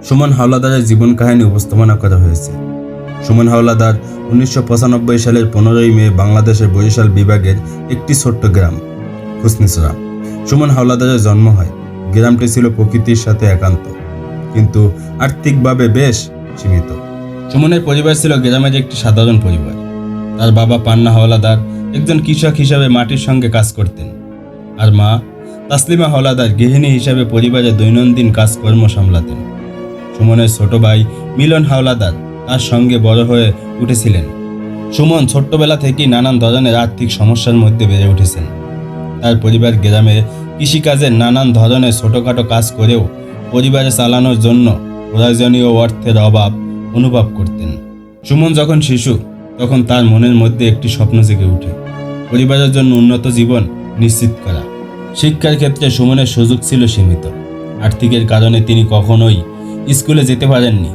সুমন হাওলাদারের জীবন কাহিনী উপস্থাপনা করা হয়েছে। সুমন হাওলাদার 1995 সালের 15ই মে বাংলাদেশের বরিশাল বিভাগের একটি ছোট্ট গ্রাম খুসনিছড়া সুমন হাওলাদারের জন্ম হয়। গ্রামটি ছিল প্রকৃতির সাথে একান্ত, কিন্তু আর্থিকভাবে বেশ সীমিত। সুমনের পরিবার ছিল গ্রামের একটি সাধারণ পরিবার। তার বাবা পান্না হাওলাদার একজন কৃষক হিসাবে মাটির সঙ্গে কাজ করতেন, আর মা তাসলিমা হাওলাদার গৃহিণী হিসাবে পরিবারের দৈনন্দিন কাজকর্ম সামলাতেন। সুমনের ছোট ভাই মিলন হাওলাদার তার সঙ্গে বড় হয়ে উঠেছিলেন। সুমন ছোট্টবেলা থেকেই নানান ধরনের আর্থিক সমস্যার মধ্যে বেড়ে উঠেছেন। তার পরিবার গ্রামে কৃষিকাজের নানান ধরনের ছোটোখাটো কাজ করেও পরিবারে চালানোর জন্য প্রয়োজনীয় অর্থের অভাব অনুভব করতেন। সুমন যখন শিশু, তখন তার মনের মধ্যে একটি স্বপ্ন জেগে ওঠে, পরিবারের জন্য উন্নত জীবন নিশ্চিত করা। শিক্ষার ক্ষেত্রে সুমনের সুযোগ ছিল সীমিত। আর্থিকের কারণে তিনি কখনোই স্কুলে যেতে পারেননি।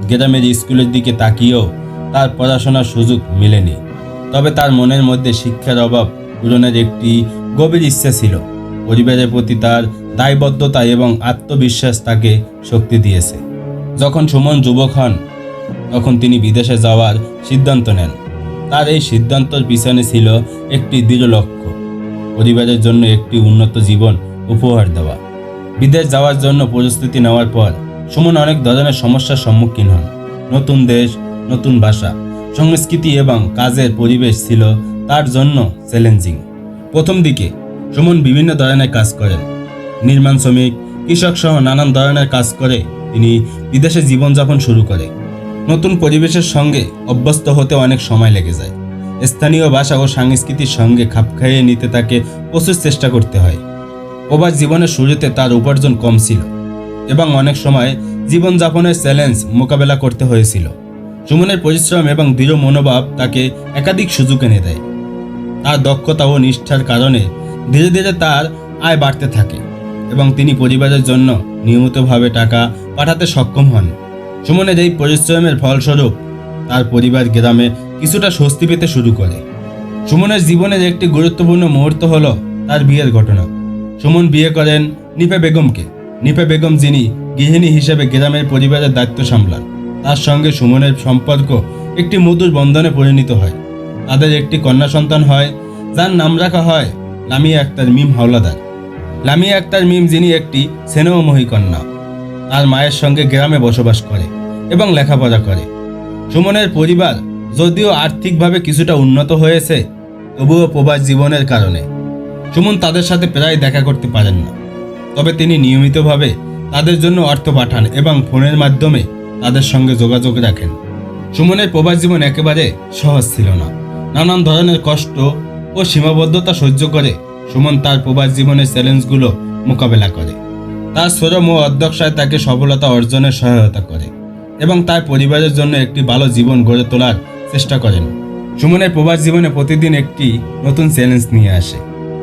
গ্রামের স্কুলের দিকে তাকিয়েও তার পড়াশোনার সুযোগ মেলেনি। তবে তার মনের মধ্যে শিক্ষার অভাব পূরণের একটি গভীর ইচ্ছা ছিল। পরিবারের প্রতি তার দায়বদ্ধতা এবং আত্মবিশ্বাস তাকে শক্তি দিয়েছে। যখন সুমন যুবক হন, তখন তিনি বিদেশে যাওয়ার সিদ্ধান্ত নেন। তার এই সিদ্ধান্তের পিছনে ছিল একটি দৃঢ় লক্ষ্য, পরিবারের জন্য একটি উন্নত জীবন উপহার দেওয়া। বিদেশ যাওয়ার জন্য প্রস্তুতি নেওয়ার পর সুমন অনেক ধরনের সমস্যার সম্মুখীন হন। নতুন দেশ, নতুন ভাষা, সংস্কৃতি এবং কাজের পরিবেশ ছিল তার জন্য চ্যালেঞ্জিং। প্রথম দিকে সুমন বিভিন্ন ধরনের কাজ করেন। নির্মাণ শ্রমিক, কৃষক সহ নানান ধরনের কাজ করে তিনি বিদেশে জীবনযাপন শুরু করে। নতুন পরিবেশের সঙ্গে অভ্যস্ত হতে অনেক সময় লেগে যায়। স্থানীয় ভাষা ও সংস্কৃতির সঙ্গে খাপ খাইয়ে নিতে তাকে প্রচুর চেষ্টা করতে হয়। প্রবাস জীবনের শুরুতে তার উপার্জন কম ছিল এবং অনেক সময় জীবনযাপনের চ্যালেঞ্জ মোকাবেলা করতে হয়েছিল। সুমনের পরিশ্রম এবং দৃঢ় মনোভাব তাকে একাধিক সুযোগ এনে দেয়। তার দক্ষতা ও নিষ্ঠার কারণে ধীরে ধীরে তার আয় বাড়তে থাকে এবং তিনি পরিবারের জন্য নিয়মিতভাবে টাকা পাঠাতে সক্ষম হন। সুমনের এই পরিশ্রমের ফলস্বরূপ তার পরিবার গ্রামে কিছুটা স্বস্তি পেতে শুরু করে। সুমনের জীবনের একটি গুরুত্বপূর্ণ মুহূর্ত হল তার বিয়ের ঘটনা। সুমন বিয়ে করেন নিপা বেগমকে। নিপা বেগম, যিনি গৃহিণী হিসেবে গ্রামের পরিবারের দায়িত্ব সামলান। তার সঙ্গে সুমনের সম্পর্ক একটি মধুর বন্ধনে পরিণত হয়। তাদের একটি কন্যা সন্তান হয়, যার নাম রাখা হয় লামিয়া আক্তার মিম হাওলাদার। লামিয়া আক্তার মিম, যিনি একটি স্নেহময়ী কন্যা, তার মায়ের সঙ্গে গ্রামে বসবাস করে এবং লেখাপড়া করে। সুমনের পরিবার যদিও আর্থিকভাবে কিছুটা উন্নত হয়েছে, তবুও প্রবাস জীবনের কারণে সুমন তাদের সাথে প্রায় দেখা করতে পারেন না। তবে তিনি নিয়মিতভাবে তাদের জন্য অর্থ পাঠান এবং ফোনের মাধ্যমে তাদের সঙ্গে যোগাযোগ রাখেন। সুমনের প্রবাস জীবন একেবারে সহজ ছিল না। নানান ধরনের কষ্ট ও সীমাবদ্ধতা সহ্য করে সুমন তার প্রবাস জীবনের চ্যালেঞ্জগুলো মোকাবেলা করে। তার শ্রম ও অধ্যবসায় তাকে সফলতা অর্জনের সহায়তা করে এবং তার পরিবারের জন্য একটি ভালো জীবন গড়ে তোলার চেষ্টা করেন। সুমনের প্রবাস জীবনে প্রতিদিন একটি নতুন চ্যালেঞ্জ নিয়ে আসে।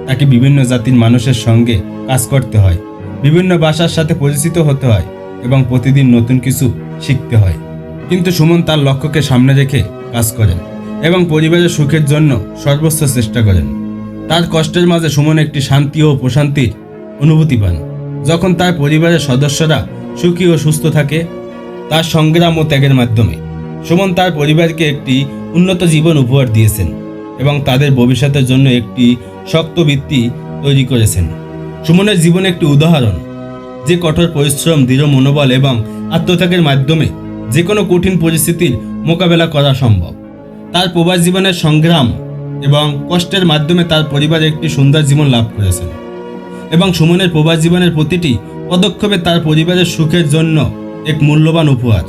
তাকে বিভিন্ন জাতির মানুষের সঙ্গে কাজ করতে হয়, বিভিন্ন ভাষার সাথে পরিচিত হতে হয় এবং প্রতিদিন নতুন কিছু শিখতে হয়। কিন্তু সুমন তার লক্ষ্যকে সামনে রেখে কাজ করেন এবং পরিবারের সুখের জন্য সর্বোচ্চ চেষ্টা করেন। তার কষ্টের মাঝে সুমন একটি শান্তি ও প্রশান্তির অনুভূতি পান। যখন তার পরিবারের সদস্যরা সুখী ও সুস্থ থাকে, তার সংগ্রাম ও ত্যাগের মাধ্যমে সুমন তার পরিবারকে একটি উন্নত জীবন উপহার দিয়েছেন এবং তাদের ভবিষ্যতের জন্য একটি শক্ত ভিত্তি তৈরি করেছেন। সুমনের জীবন একটি উদাহরণ, যে কঠোর পরিশ্রম, দৃঢ় মনোবল এবং আত্মত্যাগের মাধ্যমে যে কোনো কঠিন পরিস্থিতির মোকাবেলা করা সম্ভব। তার প্রবাস জীবনের সংগ্রাম এবং কষ্টের মাধ্যমে তার পরিবার একটি সুন্দর জীবন লাভ করেছেন এবং সুমনের প্রবাস জীবনের প্রতিটি পদক্ষেপে তার পরিবারের সুখের জন্য এক মূল্যবান উপহার।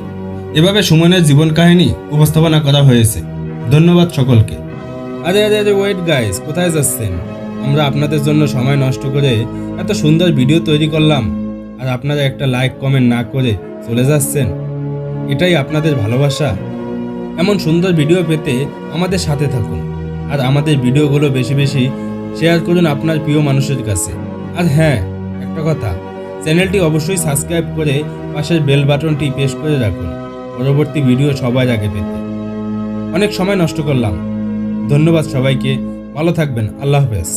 এভাবে সুমনের জীবন কাহিনী উপস্থাপনা করা হয়েছে। ধন্যবাদ সকলকে। আরে আরে আরে ওয়েট গাইস, কোথায় যাচ্ছেন? আমরা আপনাদের জন্য সময় নষ্ট করে এত সুন্দর ভিডিও তৈরি করলাম, আর আপনারা একটা লাইক কমেন্ট না করে চলে যাচ্ছেন। এটাই আপনাদের ভালোবাসা? এমন সুন্দর ভিডিও পেতে আমাদের সাথে থাকুন, আর আমাদের ভিডিওগুলো বেশি বেশি শেয়ার করুন আপনার প্রিয় মানুষের কাছে। আর হ্যাঁ, একটা কথা, চ্যানেলটি অবশ্যই সাবস্ক্রাইব করে পাশের বেল বাটনটি প্রেস করে রাখুন পরবর্তী ভিডিও সবার আগে পেতে। অনেক সময় নষ্ট করলাম। ধন্যবাদ সবাইকে, ভালো থাকবেন। আল্লাহ হাফেজ।